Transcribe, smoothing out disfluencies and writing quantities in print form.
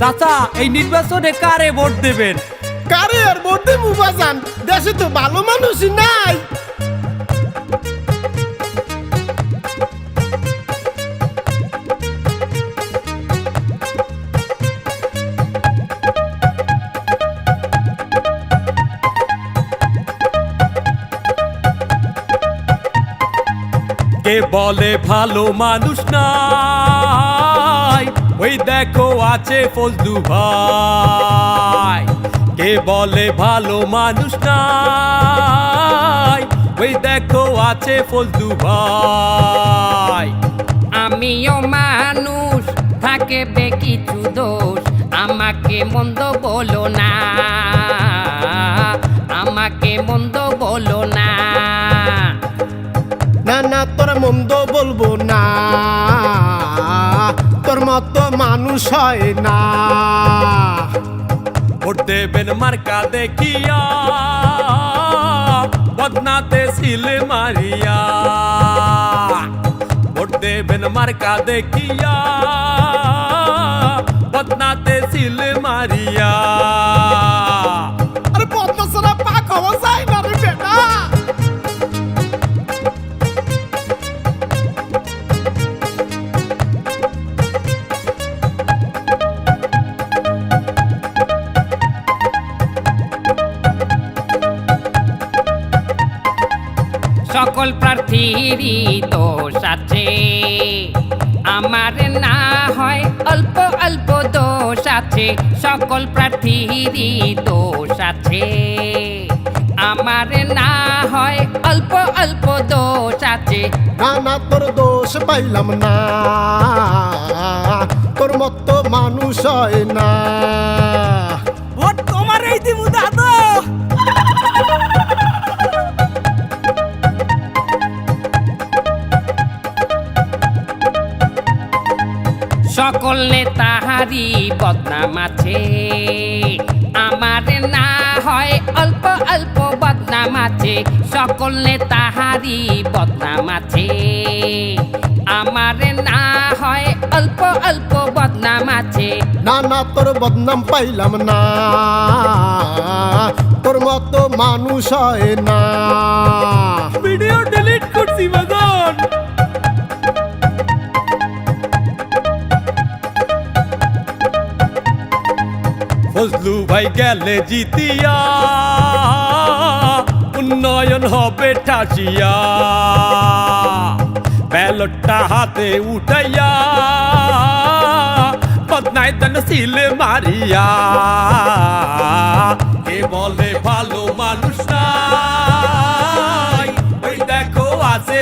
চাচা এই নির্বাচনে কারে ভোট দেবেন? কারে আর ভোট দেবো বাজান, দেশে তো ভালো মানুষই নাই। কে বলে ভালো মানুষ নাই, ওই দেখো আছে ফজলু ভাই। কে বলে ভালো মানুষ নাই, ওই দেখো আছে ফজলু ভাই। আমিও মানুষ, থাকে বে কিছু দোষ, আমাকে মন্দ বলো না, আমাকে মন্দ বলো না। না না তোর মন্দ বলবো না, তোর মতো মানুষ হয় না। ভোট দেবেন মার্কা দেখিয়া, বদনাতে সিল মারিয়া। ভোট দেবেন মার্কা দেখিয়া, বদনাতে সিল মারিয়া। আরে পদ্মা ছাড়া পাক হওয়া যায় না রে বেটা। সকল প্রার্থীরই দোষ আছে, আমার না হয় অল্প অল্প দোষ আছে। সকল প্রার্থীরই দোষ আছে, আমার না হয় অল্প অল্প দোষ আছে। না না তোর দোষ পাইলাম না, তোর মতো মানুষ হয় না। ভোট তোমার এই দিমু দাদু। সকল নেতাহারি বদনাম আছে, আমার না হয় অল্প অল্প বদনাম আছে। সকল নেতাহারি বদনাম আছে, আমার না হয় অল্প অল্প বদনাম আছে। না না তোর বদনাম পাইলাম না, তোর মতো মানুষ হয় না। ভিডিও ডিলিট করছি বাজান। ফজলু ভাই গেলে জিতিয়া, উন্নয়ন হবে ঠাসিয়া। ব্যালটটা হাতে উঠাইয়া, বদনাই তন সিল মারিয়া। কে বলে ভালো মানুষ নাই, ওই দেখো আছে